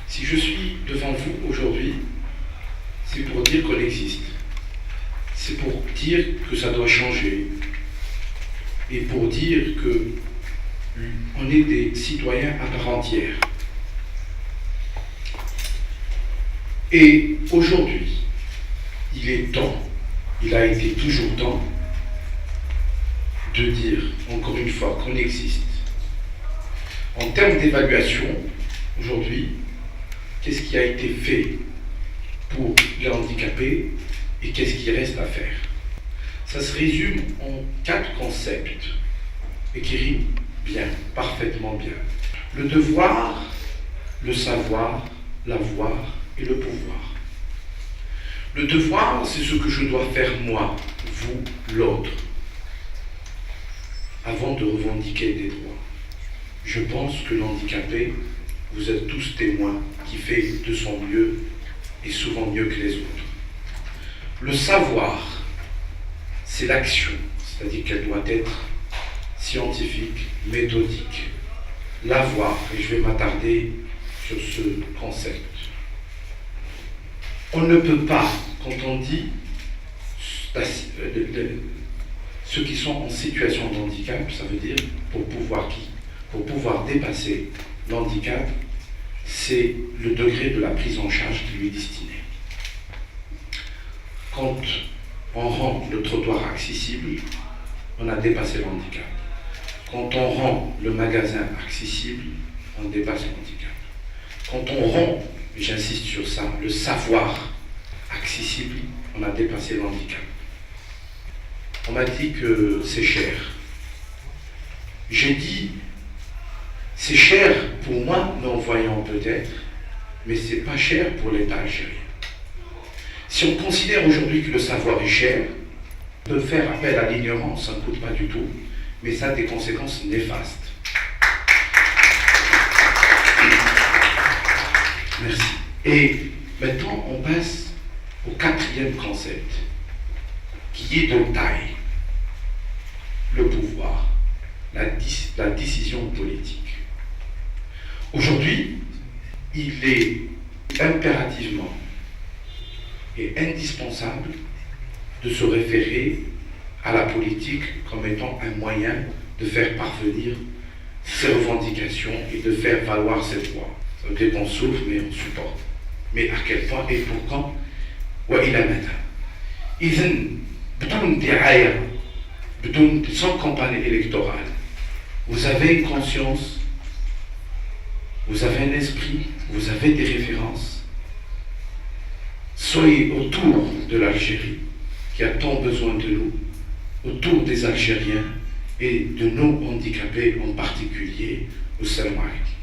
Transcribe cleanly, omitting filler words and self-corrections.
Si je suis devant vous aujourd'hui, c'est pour dire qu'on existe. C'est pour dire que ça doit changer. Et pour dire qu'on est des citoyens à part entière. Et aujourd'hui, il est temps, il a été toujours temps, de dire, encore une fois, qu'on existe. En termes d'évaluation, aujourd'hui, qu'est-ce qui a été fait pour les handicapés et qu'est-ce qui reste à faire? Ça se résume en 4 concepts et qui riment bien, parfaitement bien. Le devoir, le savoir, l'avoir et le pouvoir. Le devoir, c'est ce que je dois faire moi, vous, l'autre, avant de revendiquer des droits. Je pense que l'handicapé, vous êtes tous témoins, qui fait de son mieux et souvent mieux que les autres. Le savoir, c'est l'action, c'est-à-dire qu'elle doit être scientifique, méthodique. L'avoir, et je vais m'attarder sur ce concept. On ne peut pas, quand on dit ceux qui sont en situation de handicap, ça veut dire pour pouvoir dépasser l'handicap, c'est le degré de la prise en charge qui lui est destiné. Quand on rend le trottoir accessible, on a dépassé l'handicap. Quand on rend le magasin accessible, on dépasse l'handicap. Quand on rend, j'insiste sur ça, le savoir accessible, on a dépassé l'handicap. On m'a dit que c'est cher. J'ai dit, c'est cher pour moi, non-voyant peut-être, mais c'est pas cher pour l'État algérien. Si on considère aujourd'hui que le savoir est cher, on peut faire appel à l'ignorance, ça ne coûte pas du tout, mais ça a des conséquences néfastes. Merci. Et maintenant, on passe au 4e concept, qui est de taille. Le pouvoir, la décision politique. Aujourd'hui, il est impérativement et indispensable de se référer à la politique comme étant un moyen de faire parvenir ses revendications et de faire valoir ses droits. Ça veut dire qu'on souffre, mais on supporte. Mais à quel point et pour quand? Sans campagne électorale, vous avez une conscience, vous avez un esprit, vous avez des références. Soyez autour de l'Algérie, qui a tant besoin de nous, autour des Algériens et de nos handicapés en particulier. Au Salam alaikum.